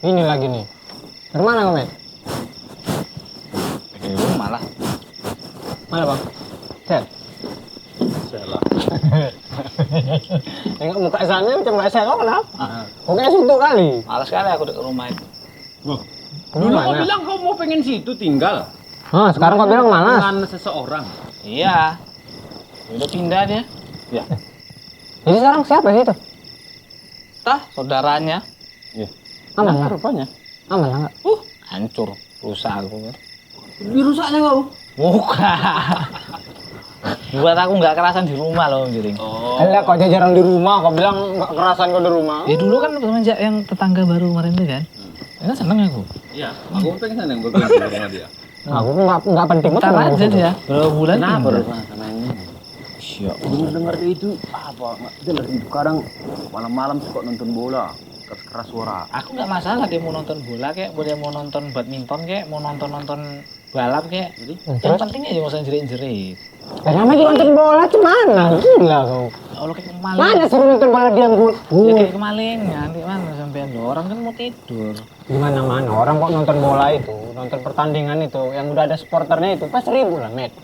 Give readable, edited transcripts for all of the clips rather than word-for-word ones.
Ini lagi nih. Dari mana kamu, Met? Di rumah lah. Mana, Bang? Set. Salah. Tengok muka sana macam nggak set, kok kenapa? Ah, Kok kayak suntuk kali? malas sekali aku di rumah itu. Dulu kau Gimana? bilang kau mau pengen situ tinggal. Hah, sekarang kau bilang malas. Dengan seseorang. Iya. Udah pindah dia. Ya. Jadi sekarang siapa sih itu? Tah, saudaranya. Aman Nah, lah. rupanya. Aman lah nggak? Hancur. Rusak aku kan. Dirusaknya kau. Bukan. Buat aku nggak kerasan di rumah loh, Giring. Oh. Alah, kok jarang di rumah, kau bilang nggak kerasan kau di rumah. Ya dulu kan semenjak yang tetangga baru kemarin itu kan. Ya kan seneng aku. Iya, aku pengen seneng berkunjung ke rumah dia. Aku nggak penting Bentar betul. aja dia. Berapa bulan? Kenapa pindah. rumah sama ini? Siap. Dengar dia itu apa? Nggak jelas itu kadang malam-malam suka nonton bola. Keras suara. Aku nggak masalah dia mau nonton bola kayak, dia mau nonton badminton kayak, mau nonton balap kayak. Jadi Yang penting aja masa jerit-jerit. Ya namanya juga nonton bola gimana? Gila kau. Allah kayak Mana kemaling. suruh nonton bola diam Ya bu? kayak kemaling, nanti mana sampean lo orang kan mau tidur. Gimana mana orang kok nonton bola itu, nonton pertandingan itu, yang udah ada supporternya itu pas 1.000 lah, Met.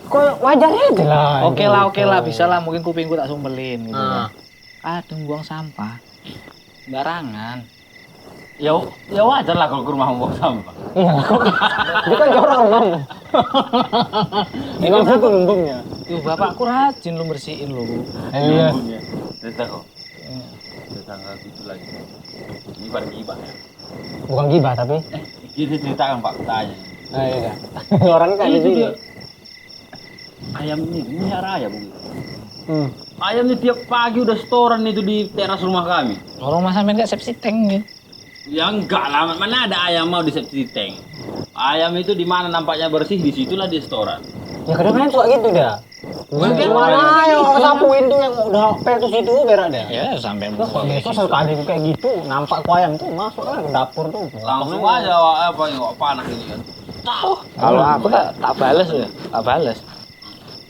Kok wajar aja lah. Oke lah, bisa lah. Mungkin kupingku tak sumpelin gitu Ah. kan. Kadang buang sampah. Barangan. ya wajar lah kalau ke rumah membawa sampah. Iya lah kok. Dia kan jorong bang. Emang itu lumbungnya. Tuh bapakku rajin lu bersihin lu. Iya. Cerita kok. Tetangga gitu lagi. Ini pada gibah ya. Bukan gibah tapi. Kita ceritakan Pak, tanya. Ah, iya. Orang kayak Itu gitu. dia. Ayam ini melihara ayam gitu. Hmm. Ayam ini tiap pagi udah setoran itu di teras rumah kami. Orang masa main gak sepsi tank gitu. Ya enggak lah, mana ada ayam mau di septic tank. Ayam itu di mana nampaknya bersih, disitulah dia setoran. Ya kadang-kadang suka gitu dah. Mungkin Gimana ya orang sapuin tuh yang udah petus itu berak deh. Ya sampai Terus kok besok sekali kayak gitu nampak kuayang tuh masuk lah ke dapur tuh. Langsung aja apa yang panas ini kan. Kalau aku tak balas ya, tak balas.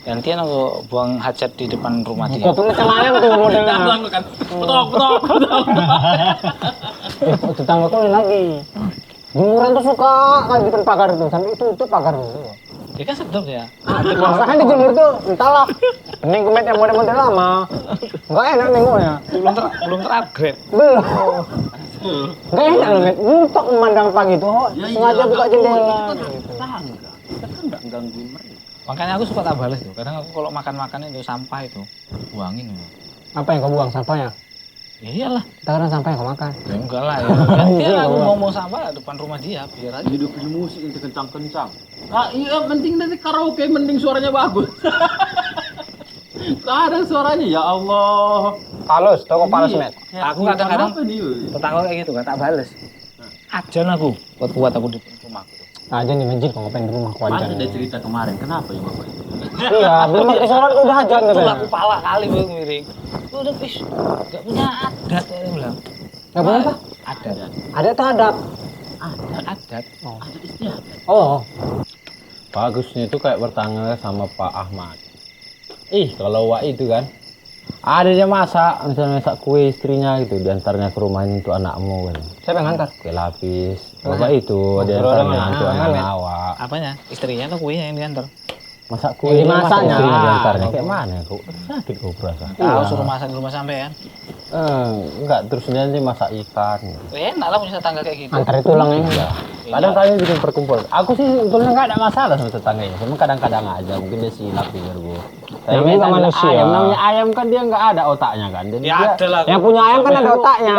Gantian aku buang hajat di depan rumah dia. Kok tuh macam ayam tuh modelnya. Bilang kan, petok. Kok tetanggaku ini lagi. Jemuran tuh suka kayak di depan pagar tuh sampai itu pagar tuh. Dia kan sedap ya. Masakan dijemur tuh entahlah. Mending kemet yang model-model lama. Enggak enak nengoknya. Belum terupgrade. Belum. Enggak enak loh, Met. Untuk memandang pagi tuh, sengaja buka jendela. Tetangga. Kita kan enggak gangguin mereka. Makanya aku suka tak balas tuh. Kadang aku kalau makan itu sampah itu buangin. Apa yang kau buang sampahnya? Ya iyalah. Kita kadang sampah yang kau makan. Ya enggak lah ya. Gantian aku ngomong sampah depan rumah dia biar aja. Hidup punya musik yang kencang-kencang. Ah iya penting nanti karaoke mending suaranya bagus. Kadang suaranya ya Allah. Halus, toko palus, Met. Aku kadang-kadang apa nih? tetangga kayak gitu kan tak balas. Ajan aku buat aku di rumahku tuh. Aja nih masjid kok ngapain di rumah kau aja. Mana dia cerita kemarin kenapa ya Bapak itu? Iya, belum pakai sholat udah aja Itu katanya. aku pala kali gue miring. Lu udah pis, gak punya adat ya dia bilang. Enggak boleh apa? Adat. Ada tuh adab. Adat. Ada istiadat. Oh, Bagusnya itu kayak bertangga sama Pak Ahmad. Kalau Wak itu kan, ada dia masak, misalnya masak kue istrinya gitu, diantarnya ke rumahnya untuk anakmu kan. siapa yang ngantar? Kue lapis, bapak itu, diantarnya untuk anak awak. Apanya? Istrinya atau kuenya yang diantar? Masak kue, Yang dimasaknya. istrinya diantarnya. Kayak mana kok? Sakit kok berasa. Tahu suruh masak di rumah sampean. Enggak, terus dia nanti masak ikan. Gitu. Enak lah punya tetangga kayak gitu. Antar tulangnya. Ya. Kadang kalian bikin perkumpulan. Aku sih sebetulnya nggak ada masalah sama tetangganya. Cuma kadang-kadang aja mungkin dia silap pikir gue. Namanya juga manusia. Namanya ayam kan dia nggak ada otaknya kan. Dan Ya dia, ada lah. Yang punya ayam kan ada otaknya.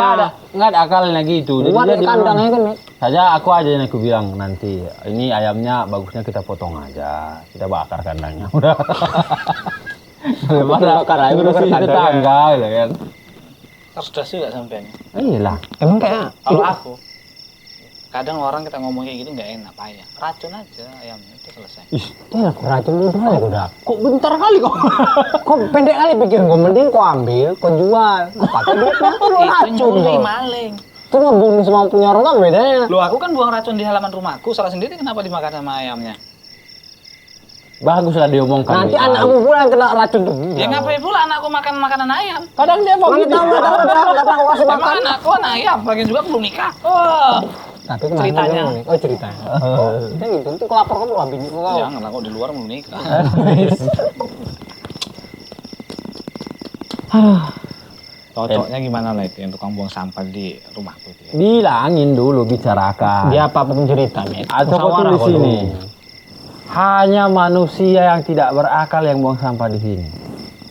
nggak ada akalnya gitu. Jadi Buat dia di kandangnya kan, Met. saja aku aja yang aku bilang nanti ini ayamnya bagusnya kita potong aja, kita bakar kandangnya. Udah. Daripada bakar ayam, ngurusin bakar kandangnya. tetangga gitu kan. Cerdas juga sampean. Iyalah. Emang kayak Kalau aku, kadang orang kita ngomong kayak gitu nggak enak payah. Racun aja ayamnya itu selesai. dia racun udah ya udah. Kok bentar kali kok? Kok pendek kali pikir gue mending kau ambil, kau jual. Pakai duitnya kau Itu racun nyuri kau. maling. Itu ngebunuh sama punya orang kan bedanya. Loh aku kan buang racun di halaman rumahku, salah sendiri kenapa dimakan sama ayamnya? Baguslah diomongkan. Nanti Bi. anakmu pula yang kena racun tuh. Ya ngapain pula anakku makan makanan ayam? Kadang dia mau Mana gitu. tahu enggak tahu kasih Emang makan. anakku anak ayam, lagian juga belum nikah. Oh, Tapi kemarin Ceritanya. dia nih. Oh ceritanya. Kan gitu. Nanti kau lapor kamu lah bini kau. jangan lah, kok di luar belum nikah. Cocoknya gimana lah itu yang tukang buang sampah di rumahku itu ya? Bilangin dulu, bicarakan. Dia apa-apapun cerita, Met. Atau kau Musyawarah tulis kau sini. dulu. Hanya manusia yang tidak berakal yang buang sampah di sini.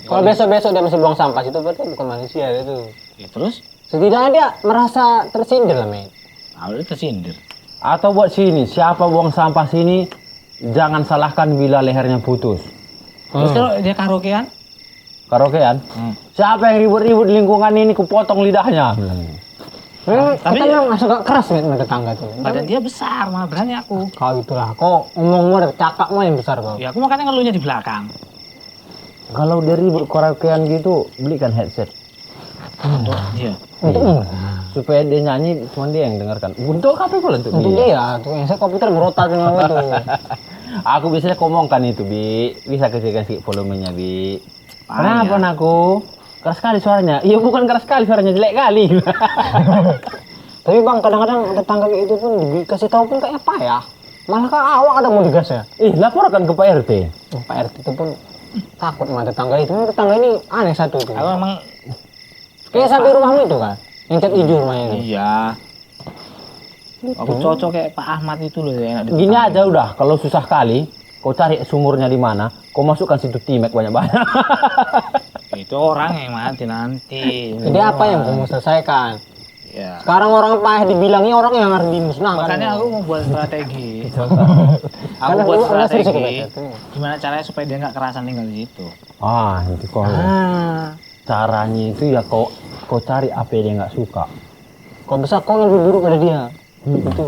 Kalau besok-besok dia masih buang sampah itu berarti bukan manusia itu. Ya, terus? Setidaknya dia merasa tersindir lah, Met. Ah, udah tersindir. Atau buat sini, siapa buang sampah sini, jangan salahkan bila lehernya putus. Terus kalau dia karaokean? Karaokean? Siapa yang ribut-ribut di lingkungan ini, kupotong lidahnya. bilangnya. Tapi katanya masuk gak keras, Met, sama tetangga tuh. Badan dia besar, malah berani aku. Kau itulah, kau ngomongmu ada cakapmu yang besar kau. Ya aku makanya ngeluhnya di belakang. Kalau dia ribut karaokean gitu, belikan headset. Untuk dia. Untukmu. Supaya dia nyanyi, cuma dia yang dengarkan. Untuk apa pula untuk Untuk dia? dia, tuh yang saya komputer merotat dengan itu. Aku biasanya ngomongkan itu, Bi. Bisa kecilkan sedikit volumenya, Bi. Payah. Kenapa anakku? Keras sekali suaranya. Iya bukan keras sekali suaranya, jelek kali. Tapi bang, kadang-kadang tetangga kayak itu pun dikasih tahu pun kayak apa ya? Malah kan awak ada mau digas ya. Laporkan ke Pak RT. Pak RT itu pun takut sama tetangga itu. Tetangga ini aneh satu tuh. Aku emang Kayak sampai rumahmu itu kan, yang cat hijau rumahnya itu. iya. Aku cocok kayak Pak Ahmad itu loh yang enak Gini aja udah, kalau susah kali, kau cari sumurnya di mana, kau masukkan situ timek banyak-banyak. Itu orang yang mati nanti. Jadi apa yang kamu selesaikan? Ya. Sekarang orang payah dibilangnya orang yang harus dimusnahkan. Makanya aku mau buat strategi. aku Karena buat dulu Anda sering strategi. suka Gimana caranya supaya dia nggak kerasan tinggal di situ? Ah, itu kau. Caranya itu ya kau cari apa yang dia nggak suka. Kau besar kau yang lebih buruk pada dia. Itu.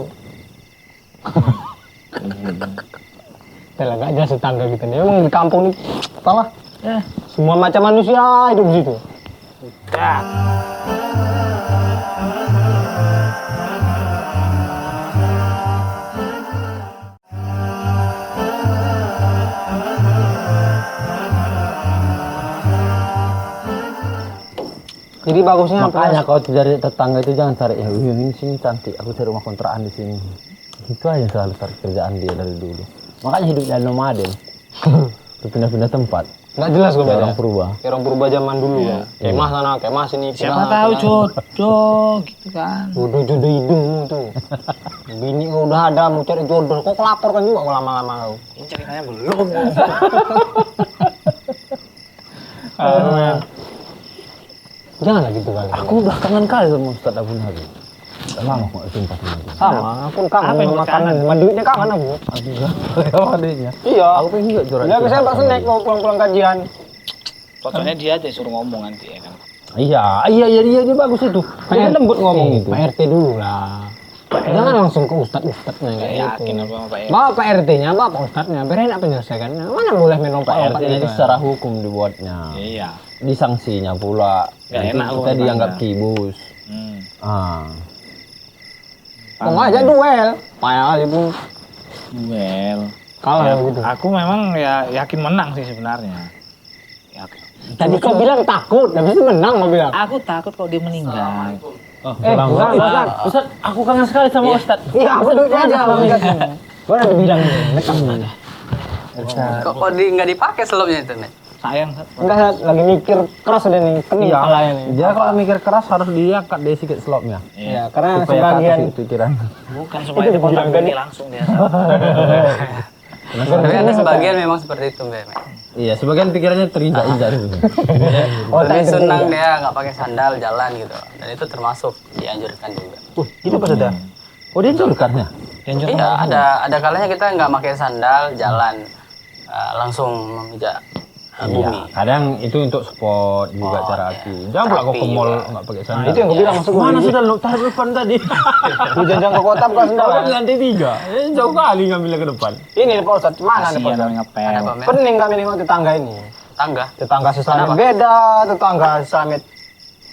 Telah gak jelas tetangga kita nih. Emang di kampung nih, salah. Semua macam manusia hidup di situ. Jadi bagusnya Makanya kau cari tetangga itu jangan cari yang ini sini cantik, aku cari rumah kontrakan di sini. Itu aja selalu cari kerjaan dia dari dulu. Makanya hidupnya nomaden. Pindah-pindah tempat. nggak jelas gue Kayak orang baca. purba. Kayak orang purba zaman dulu ya. Kemah sana, kemah sini. Siapa pindah, tahu pindah. jodoh gitu kan. Jodoh-jodoh hidungmu tuh. Bini kau udah ada mau cari jodoh, kok lapor kan juga kau lama-lama kau. Ini ceritanya belum. Janganlah gitu kali. Aku udah kangen kali sama Ustadz Abu Nabi. Udah lama aku nggak jumpa sama dia. Sama, aku kangen Apa yang sama buat makanan, kangen? sama duitnya kangen aku. Apa adanya? Iya. Aku pengen juga curhat. Dia biasanya Pak Snack mau pulang-pulang kajian. Cocoknya dia aja suruh ngomong nanti ya kan. Iya, dia bagus itu. Dia lembut ngomong itu. Pak RT dulu lah. Jangan langsung ke ustadz-ustadznya Saya kayak yakin gitu. apa sama Pak Bawa Pak RT-nya, bawa Pak Ustadznya, biar enak penyelesaikan. Mana boleh main Pak lompat-lompat RT gitu. itu secara hukum dibuatnya. Iya. Disangsinya pula. Nggak Nanti enak kita kalau dianggap tetangga. kibus. Hmm. Ah. Kok nggak aja duel, payah kali pun Well. kalah Ya, gitu. aku memang ya yakin menang sih sebenarnya. Tadi kau bilang takut, habis itu menang kau bilang. Aku takut kalau dia meninggal. Bukan, Ustadz. Ustadz, aku kangen sekali sama Ustadz. Iya, aku duitnya aja. Gua udah bilang nekam. Kok nggak dipakai selopnya itu, Nek? Sayang. Enggak, lagi mikir keras udah nih, kening kepalanya nih. Dia kalau mikir keras harus diangkat deh sedikit slopnya. Iya, karena Supaya sebagian kata pikiran. Bukan supaya dikontak dibilang langsung dia. Tapi ada sebagian memang seperti itu, Mbak. Iya, sebagian pikirannya terinjak-injak itu. Lebih senang dia nggak pakai sandal jalan gitu. Dan itu termasuk dianjurkan juga. Itu pas ada. Oh, dia jurkarnya. Iya, ada kalanya kita nggak pakai sandal jalan langsung memijak bumi. Iya, kadang itu untuk sport juga Oh, cara iya. aki. Jangan pula kau Terapi ke mall juga. nggak pakai Nah, sandal. itu yang gue bilang maksud gue. Mana sudah lo taruh depan tadi? Lu jangan ke kota bukan sendal. Taruh di lantai 3. Jauh kali ngambilnya ke depan. Ini Pak Ustadz, mana nih Pak Kasihan Ustadz? namanya ngepel. Ada apa, Mek? Pening kami nengok tetangga ini. Tangga. Tetangga si Slamet Kenapa? beda, tetangga si Slamet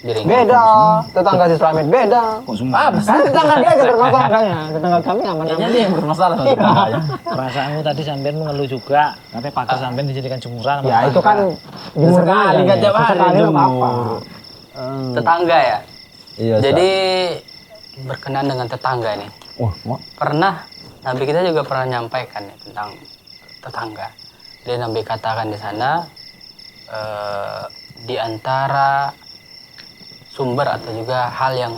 Biring. Beda, tetangga si Slamet beda. Kok semua? Tetangga dia aja bermasalahnya. Tetangga kami aman-aman. dia yang bermasalah sama tetangganya. Perasaanmu tadi sampean mengeluh juga, tapi pagar sampean dijadikan jemuran sama Ya itu tetangga. kan jemur Sekali kan tiap hari sekali nggak jemur. apa-apa. Tetangga ya. Iya. Jadi berkenan dengan tetangga nih. wah, mau Pernah Nabi kita juga pernah menyampaikan ya, tentang tetangga. Jadi Nabi katakan di sana di antara sumber atau juga hal yang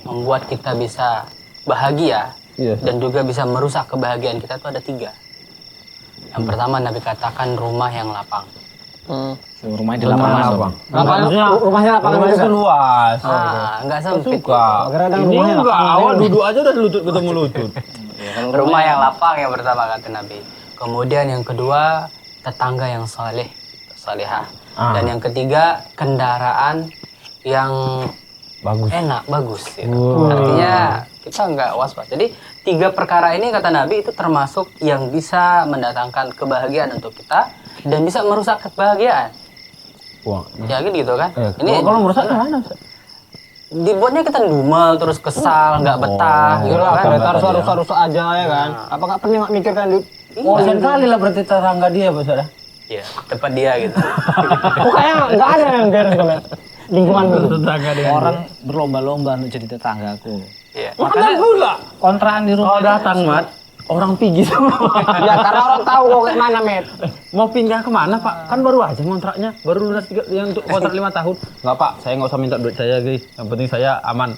membuat kita bisa bahagia Iya. dan juga bisa merusak kebahagiaan kita itu ada 3. Yang pertama Nabi katakan rumah yang lapang. Rumahnya di lapangan. lapang. Maksudnya rumahnya lapangan Rumahnya juga. itu luas. Enggak sempit. Suka. Kadang-kadang Ini rumahnya enggak, lapangan. awak duduk aja udah lutut ketemu lutut. Rumah yang lapang yang pertama kata Nabi. Kemudian yang kedua tetangga yang saleh, salihah. Dan yang ketiga kendaraan yang bagus. enak, bagus. Gitu. Artinya kita nggak was-was. Jadi 3 perkara ini kata Nabi itu termasuk yang bisa mendatangkan kebahagiaan untuk kita dan bisa merusak kebahagiaan. Wah. Ya gitu kan? Ini Kalau merusak gimana? dibuatnya kita dumel terus kesal, nggak betah gitu Gila, kan? kereta harus aja ya kan. Apa nggak pernah mikirkan di Oh, kali lah berarti tetangga dia, Pak Saudara. Iya, tempat dia gitu. Pokoknya nggak ada yang beres kalau lingkungan itu. Tetangga dia. Orang berlomba-lomba untuk jadi tetanggaku. Iya. Makanya kontrakan di rumah Kalau datang, Mat, orang pergi semua. Ya karena orang tahu kok kayak mana, Met. Mau pindah kemana, Pak? Kan baru aja kontraknya, baru lunas yang untuk kontrak 5 tahun. Enggak, Pak, saya nggak usah minta duit saya, guys. Yang penting saya aman.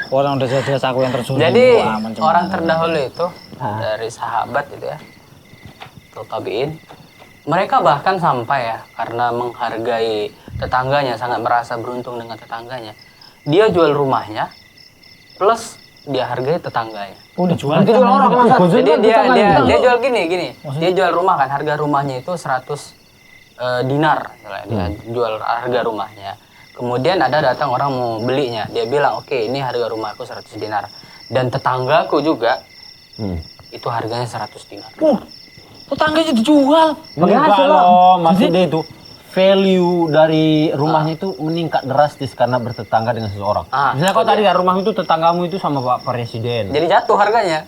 orang udah jelas aku yang tersulit. Jadi Wah, aman, orang terdahulu itu dari sahabat gitu ya, atau tabiin, mereka bahkan sampai ya karena menghargai tetangganya, sangat merasa beruntung dengan tetangganya, dia jual rumahnya plus dia hargai tetangganya. udah jual. Itu juga orang masa. Jadi dia jual gini, dia jual rumah kan, harga rumahnya itu 100 dinar, dia jual harga rumahnya. Kemudian ada datang orang mau belinya, dia bilang oke, ini harga rumahku 100 dinar dan tetanggaku juga itu harganya 100 dinar. Tetangganya dijual. Enggak loh, maksudnya itu value dari rumahnya itu meningkat drastis karena bertetangga dengan seseorang. Misalnya kau tadi kan rumahmu itu tetanggamu itu sama Pak Presiden. Jadi jatuh harganya.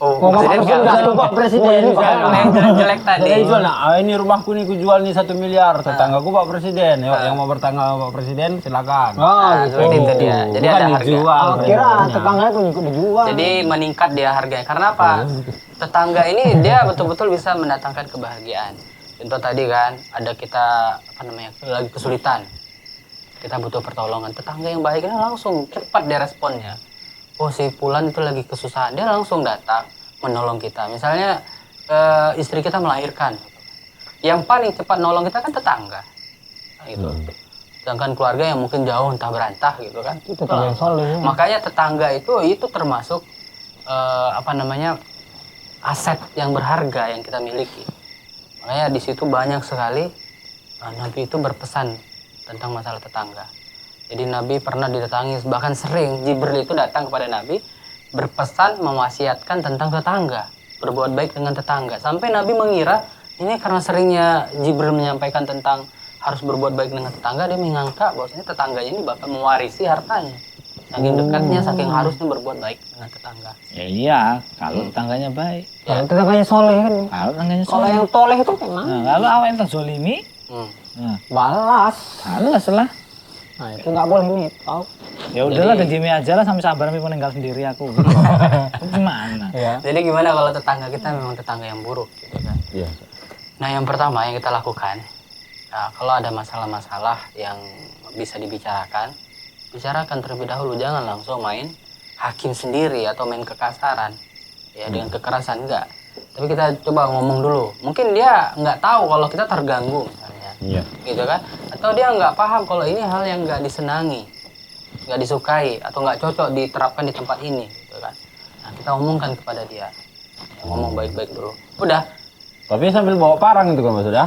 Oh, Presiden presiden nggak nggak Pak Presiden ini Pak. yang jelek-jelek tadi. Jadi jual, nah ini rumahku nih ku jual nih 1 miliar, tetanggaku Pak Presiden. Yuk, yang mau bertangga sama Pak Presiden silakan. Oh, Nah, gitu. seperti itu dia. Jadi Bukan ada harga. dijual. Oh, kira tetangganya tuh ikut dijual. Jadi meningkat dia harganya. Karena apa? Tetangga ini dia betul-betul bisa mendatangkan kebahagiaan. Contoh tadi kan, ada kita lagi kesulitan. Kita butuh pertolongan. Tetangga yang baik ini langsung cepat dia responnya. Oh si Fulan itu lagi kesusahan, dia langsung datang menolong kita. Misalnya istri kita melahirkan, yang paling cepat nolong kita kan tetangga, nah, gitu. Sedangkan keluarga yang mungkin jauh entah berantah gitu kan. Itu tetangga yang soleh. Ya. Makanya tetangga itu termasuk aset yang berharga yang kita miliki. Makanya di situ banyak sekali Nabi itu berpesan tentang masalah tetangga. Jadi Nabi pernah didatangi, bahkan sering Jibril itu datang kepada Nabi berpesan mewasiatkan tentang tetangga, berbuat baik dengan tetangga. Sampai Nabi mengira ini karena seringnya Jibril menyampaikan tentang harus berbuat baik dengan tetangga, dia menganggap bahwasanya tetangganya ini bakal mewarisi hartanya. Saking dekatnya, saking harusnya berbuat baik dengan tetangga. Ya iya, kalau tetangganya baik. Ya, tetangganya soleh kan. Kalau tetangganya Kalau soleh. yang toleh itu gimana? Nah, kalau awak yang terzolimi, nah, Balas. balas lah. Nah itu nggak boleh nih, tahu? Ya udahlah, dendimi aja lah sampai sabar sampai meninggal sendiri aku. Gimana? Ya. Jadi gimana kalau tetangga kita memang tetangga yang buruk gitu kan? Iya. Nah yang pertama yang kita lakukan, nah, kalau ada masalah-masalah yang bisa dibicarakan, bicarakan terlebih dahulu, jangan langsung main hakim sendiri atau main kekasaran, ya dengan kekerasan enggak. Tapi kita coba ngomong dulu. Mungkin dia nggak tahu kalau kita terganggu misalnya, Iya. gitu kan? Atau dia nggak paham kalau ini hal yang nggak disenangi, nggak disukai atau nggak cocok diterapkan di tempat ini, gitu kan? Nah kita omongkan kepada dia, ya, ngomong baik-baik dulu. Udah. Tapi sambil bawa parang itu kan maksudnya?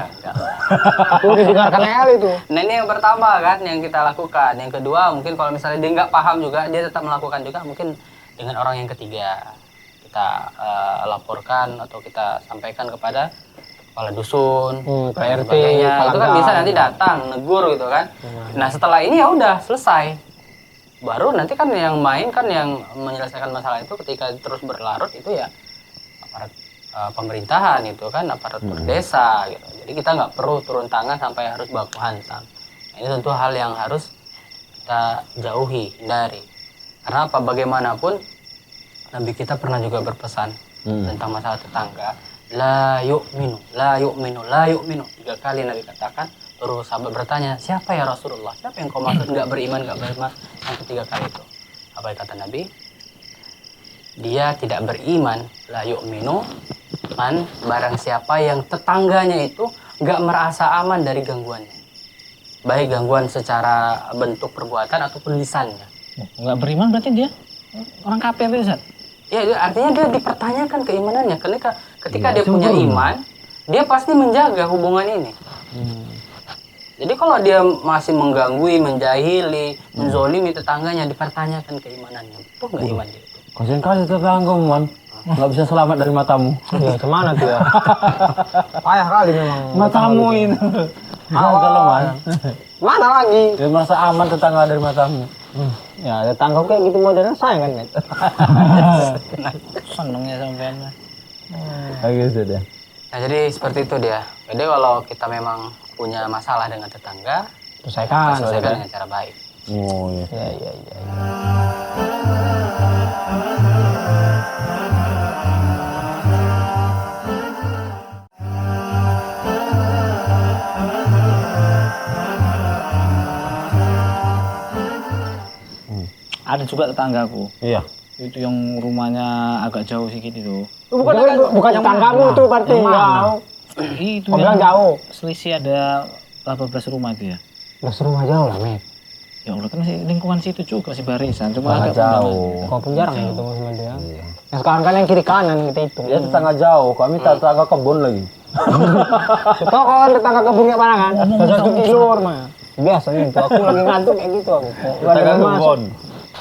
Itu didengarkan El itu. Nah ini yang pertama kan yang kita lakukan. Yang kedua mungkin kalau misalnya dia nggak paham juga, dia tetap melakukan juga mungkin dengan orang yang ketiga. Kita laporkan atau kita sampaikan kepada kepala dusun, Pak dan RT, sebagainya. Itu kan Pak bisa Gang. nanti datang negur gitu kan. Nah setelah ini ya udah selesai. Baru nanti kan yang main kan yang menyelesaikan masalah itu ketika terus berlarut itu ya aparat pemerintahan itu kan, aparatur desa gitu. Jadi kita nggak perlu turun tangan sampai harus baku hantam. Nah, ini tentu hal yang harus kita jauhi, hindari. Karena apa, bagaimanapun Nabi kita pernah juga berpesan tentang masalah tetangga. La yu'minu, la yu'minu, la yu'minu. 3 kali Nabi katakan, baru sahabat bertanya, siapa ya Rasulullah? Siapa yang kau maksud nggak beriman, nggak beriman? Yang ketiga kali itu. Apa yang kata Nabi? Dia tidak beriman, la yu'minu, man, barang siapa yang tetangganya itu nggak merasa aman dari gangguannya. Baik gangguan secara bentuk perbuatan ataupun lisannya. Nggak beriman berarti dia orang kafir itu, Ustaz? Ya, artinya dia dipertanyakan keimanannya. Ketika dia punya iman, dia pasti menjaga hubungan ini. Jadi kalau dia masih mengganggu, menjahili, menzolimi tetangganya, dipertanyakan keimanannya. Itu nggak iman dia. Kasian kali tetangga, Man. Nggak bisa selamat dari matamu. Ya kemana tuh ya? Payah kali memang. Matamu ini. Jaga lo, Man. Mana lagi? Dia merasa aman tetangga dari matamu. Ya tetangga kayak gitu modelnya saya kan, Met. Senengnya sampean. Oke, sudah. Nah, jadi seperti itu dia. Jadi kalau kita memang punya masalah dengan tetangga, Selesaikan. selesaikan dengan cara baik. Oh, iya. Ya. Ada juga tetanggaku. Iya. Itu yang rumahnya agak jauh sedikit itu. Bukan tetanggamu tuh berarti. Jauh. Itu Kau bilang yang jauh. selisih ada 18 rumah itu ya. Udah rumah jauh lah, Met. Ya Allah, kan masih lingkungan situ juga sih barisan, cuma Agak agak jauh. Kau pun jarang ya ketemu sama dia. Yang sekarang kan yang kiri kanan kita hitung. Dia tetangga jauh, kami tetangga kebun lagi. Tahu kau kan tetangga kebun kayak mana kan? 1 kilo mah. Biasanya itu aku lagi ngantuk kayak gitu aku. Tetangga kebun.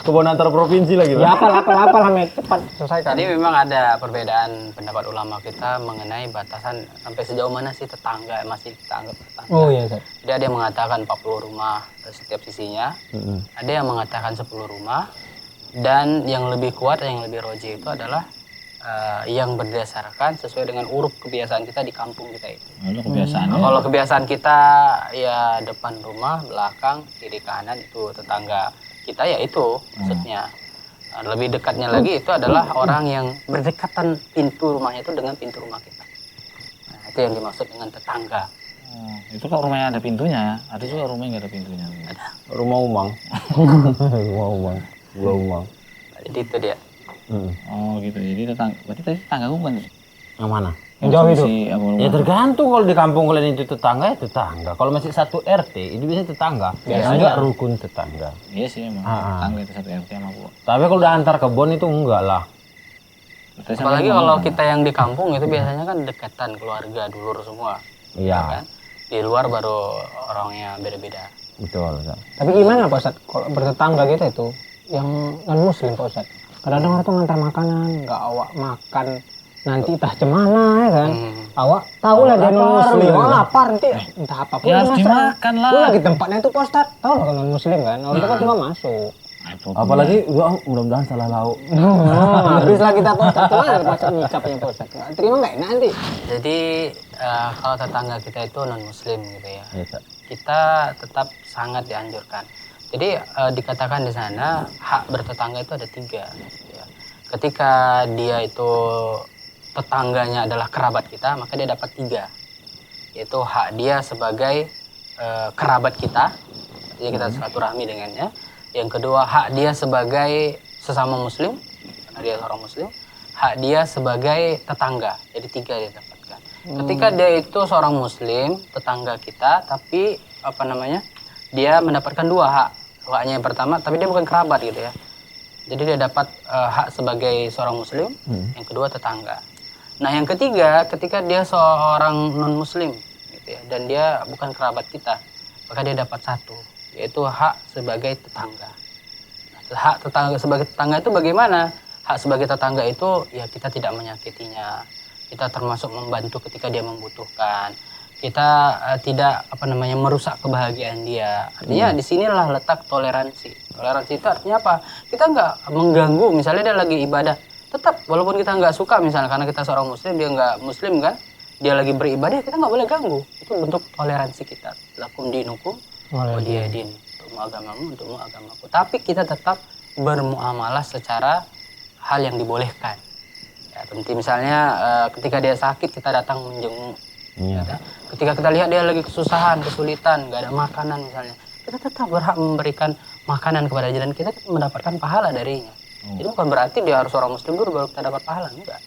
Kebun antar provinsi lagi. Ya apal Met, cepat selesaikan. Jadi memang ada perbedaan pendapat ulama kita mengenai batasan sampai sejauh mana sih tetangga masih kita anggap tetangga. Oh iya, Ustaz. Jadi ada yang mengatakan 40 rumah setiap sisinya, ada yang mengatakan 10 rumah, dan yang lebih kuat, yang lebih roji itu adalah yang berdasarkan sesuai dengan uruf kebiasaan kita di kampung kita itu. Lalu kebiasaannya. Nah, kalau kebiasaan kita ya depan rumah, belakang, kiri kanan itu tetangga kita ya itu maksudnya. Nah, lebih dekatnya lagi itu adalah orang yang berdekatan pintu rumahnya itu dengan pintu rumah kita. Nah, itu yang dimaksud dengan tetangga. Itu kalau rumahnya ada pintunya, ada juga rumahnya nggak ada pintunya. Ada. Rumah Umang. Rumah Umang. Gua Umang. Jadi itu dia. Oh gitu, jadi berarti tadi tetanggaku kan Yang mana? Yang jauh itu. Ya tergantung, kalau di kampung kalian itu tetangga ya tetangga. Kalau masih satu RT itu biasanya tetangga. Biasanya. Enggak rukun tetangga. Iya sih emang, tetangga itu satu RT sama gua. Tapi kalau udah antar kebun itu enggak lah. Berarti Apalagi sampai kalau ngomong, kita yang di kampung itu biasanya kan dekatan keluarga dulur semua. Iya, Kan? Di luar baru orangnya beda-beda. betul. Ustaz. Tapi gimana Pak Ustaz kalau bertetangga kita itu yang non muslim Pak Ustaz? Kadang-kadang orang tuh ngantar makanan, nggak awak makan nanti entah cemana ya kan. Awak tahu lah dia non muslim, awak lapar nanti entah apa pun Ya harus mas, dimakan lah. Itu lagi tempatnya itu Pak Ustaz, tahu lah kan non muslim kan, orang itu kan cuma masuk. Apalagi gua mudah-mudahan salah lauk. Habis lah kita Pak Ustaz, gimana Pak Ustaz nyicapnya Pak Ustaz? Nggak terima nggak enak nanti? Jadi kalau tetangga kita itu non muslim gitu ya, Iya, Ustaz. kita tetap sangat dianjurkan. Jadi dikatakan di sana hak bertetangga itu ada 3. Ya. Ketika dia itu tetangganya adalah kerabat kita, maka dia dapat 3. Yaitu hak dia sebagai kerabat kita, jadi kita silaturahmi dengannya. Yang kedua, hak dia sebagai sesama muslim, karena dia seorang muslim. Hak dia sebagai tetangga, jadi 3 dia dapatkan. Ketika dia itu seorang muslim, tetangga kita, tapi dia mendapatkan 2 hak. Haknya yang pertama, tapi dia bukan kerabat gitu ya. Jadi dia dapat hak sebagai seorang muslim, yang kedua tetangga. Nah yang ketiga, ketika dia seorang non muslim gitu ya, dan dia bukan kerabat kita, maka dia dapat 1, yaitu hak sebagai tetangga. Nah, hak tetangga sebagai tetangga itu bagaimana? Hak sebagai tetangga itu ya kita tidak menyakitinya, kita termasuk membantu ketika dia membutuhkan, kita tidak merusak kebahagiaan dia. Artinya disinilah letak toleransi. Toleransi itu artinya apa? Kita nggak mengganggu, misalnya dia lagi ibadah, tetap walaupun kita nggak suka misalnya karena kita seorang muslim, dia nggak muslim kan, dia lagi beribadah, kita nggak boleh ganggu. Itu bentuk toleransi kita. Lakum dinukum waliyadin. Untukmu agamamu, untukmu agamaku. Tapi kita tetap bermuamalah secara hal yang dibolehkan. Ya, seperti misalnya ketika dia sakit kita datang menjenguk. Ya, ketika kita lihat dia lagi kesusahan, kesulitan, nggak ada makanan misalnya, kita tetap berhak memberikan makanan kepada dia dan kita mendapatkan pahala darinya. Jadi bukan berarti dia harus orang muslim dulu baru kita dapat pahala, enggak.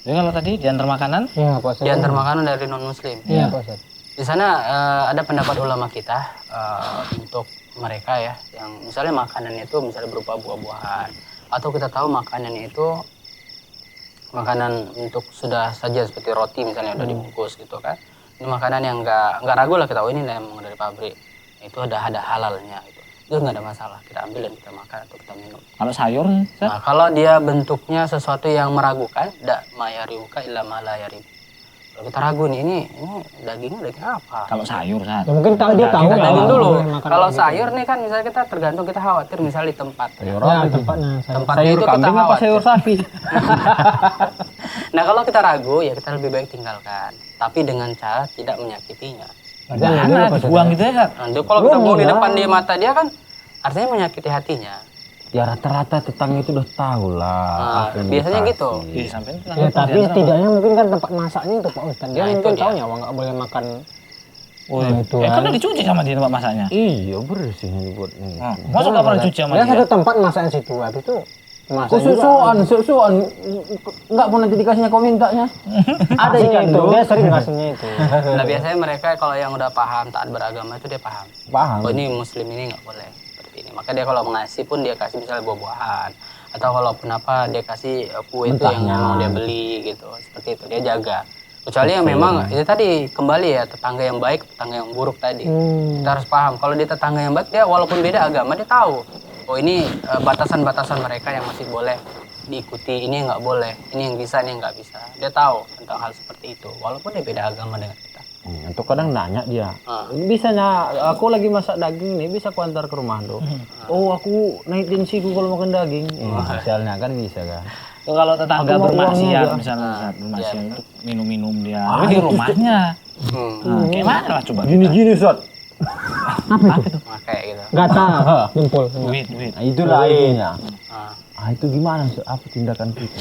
Jadi kalau tadi diantar makanan? Iya, Pak Ustaz. Diantar makanan dari non muslim. Iya, Pak Ustaz. Di sana ada pendapat ulama kita untuk mereka ya, yang misalnya makanannya itu misalnya berupa buah-buahan, atau kita tahu makanannya itu makanan untuk sudah saja seperti roti misalnya udah dibungkus gitu kan. Ini makanan yang nggak ragu lah kita tahu ini memang dari pabrik. Itu ada halalnya gitu. Itu nggak ada masalah, kita ambil dan kita makan atau kita minum. Kalau sayur? Nah, kalau dia bentuknya sesuatu yang meragukan, dak mayariuka illa ma la yarib. Kalau kita ragu nih, ini dagingnya daging apa? Kalau sayur, Sat. Ya, mungkin tahu dia tahu Kita lah, daging dulu. boleh makan Kalau gitu. sayur nih kan misalnya kita tergantung, kita khawatir misalnya di tempat. Ya, tempatnya Tempatnya Sayur itu kita kambing apa khawatir. sayur sapi? Nah, kalau kita ragu ya kita lebih baik tinggalkan, tapi dengan cara tidak menyakitinya. Mana dibuang gitu ya, Sat? Nah, kalau kita buang di depan dia mata dia kan artinya menyakiti hatinya. Ya rata-rata tetangga itu udah tahu lah. Nah, apa yang biasanya dikasih. gitu. Iya, sampai Ya, tapi setidaknya mungkin kan tempat masaknya itu Pak Ustaz. Dia Nah, itu mungkin dia. tahu ya nggak boleh makan. Oh, itu kan kan. udah dicuci sama dia tempat masaknya. Iya bersih ini buat ini. Masuk nggak pernah cuci sama Dia dia? satu tempat masaknya situ, habis itu masak Kok juga. susuan, nggak mau nanti dikasihnya kau mintanya. Ada Aslinya ikan itu, tuh. dia sering ngasihnya itu. Nah, biasanya mereka kalau yang udah paham taat beragama itu dia paham. Paham. Oh, ini muslim ini nggak boleh seperti ini. Maka dia kalau mengasih pun dia kasih misalnya buah-buahan, atau kalaupun apa dia kasih kue itu yang Mentahnya. memang dia beli gitu, seperti itu dia jaga. Kecuali yang memang itu tadi kembali ya, tetangga yang baik, tetangga yang buruk tadi. Kita harus paham kalau dia tetangga yang baik, dia walaupun beda agama dia tahu. Oh, ini batasan-batasan mereka yang masih boleh diikuti, ini yang nggak boleh, ini yang bisa, ini yang nggak bisa. Dia tahu tentang hal seperti itu, walaupun dia beda agama dengan kita. Atau kadang nanya dia, bisanya aku lagi masak daging nih, bisa aku antar ke rumah tuh. Oh aku naik tensiku kalau makan daging. Misalnya kan bisa kan. Tuh, kalau tetangga Aku mau bermaksiat uangnya, misalnya, Sat, bermaksiat Iya, untuk minum-minum dia. Tapi di rumahnya. Kayak mana lah coba? Gini Sot. Nah, kayak gitu. Gatal, jempol. Duit. Nah, itulah intinya. Nah, Itu gimana Sot? Apa tindakan kita?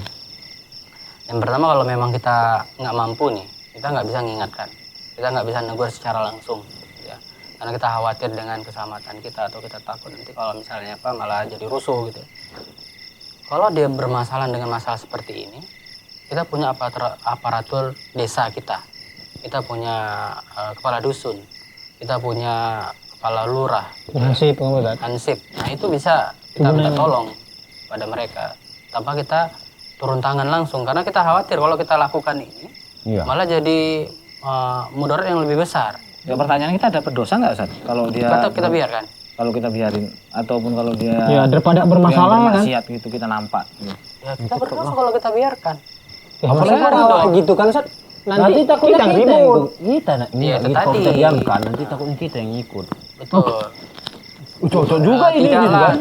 yang pertama kalau memang kita nggak mampu nih, kita nggak bisa mengingatkan, kita nggak bisa negur secara langsung, ya. Karena kita khawatir dengan keselamatan kita atau kita takut nanti kalau misalnya apa malah jadi rusuh gitu. Kalau dia bermasalah dengan masalah seperti ini, kita punya aparatur desa kita punya kepala dusun, kita punya kepala lurah, Nasib pengubat. hansip. Nah itu bisa kita minta tolong pada mereka tanpa kita turun tangan langsung, karena kita khawatir kalau kita lakukan ini Iya. malah jadi mudarat yang lebih besar. Ya pertanyaan kita ada berdosa nggak, Sat? Kalau dia Tetap kita biarkan. kalau kita biarin ataupun kalau dia Ya daripada bermasalah yang kan. bermaksiat gitu kita nampak. Gitu. Ya kita berdosa kalau kita biarkan. Ya, Apalagi maksudnya kalau kalau dong. gitu kan Sat. Nanti takutnya kita kita ribut. Kita Iya, itu kalau tadi. kita diamkan nanti takutnya kita yang ikut. Betul. Cocok juga ini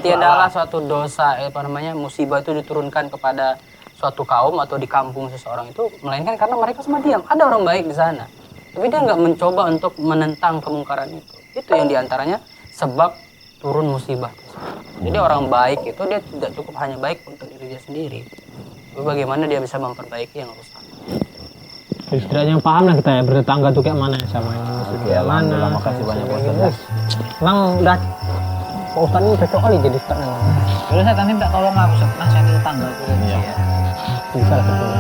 Tidaklah suatu dosa musibah itu diturunkan kepada suatu kaum atau di kampung seseorang itu melainkan karena mereka semua diam. Ada orang baik di sana, tapi dia nggak mencoba untuk menentang kemungkaran itu. Itu yang diantaranya sebab turun musibah tersebut. Jadi orang baik itu dia tidak cukup hanya baik untuk diri dia sendiri, tapi bagaimana dia bisa memperbaiki yang rusak. Setidaknya paham lah kita ya bertetangga tuh kayak mana sama yang muslim Oke, kayak mana. alhamdulillah, makasih banyak Pak Ustaz ya. Emang udah Pak Ustaz ini cocok kali jadi ustaz memang. Terus saya tadi minta tolong aku, Sat. Nasihati tetangga aku. Bisa lah betul.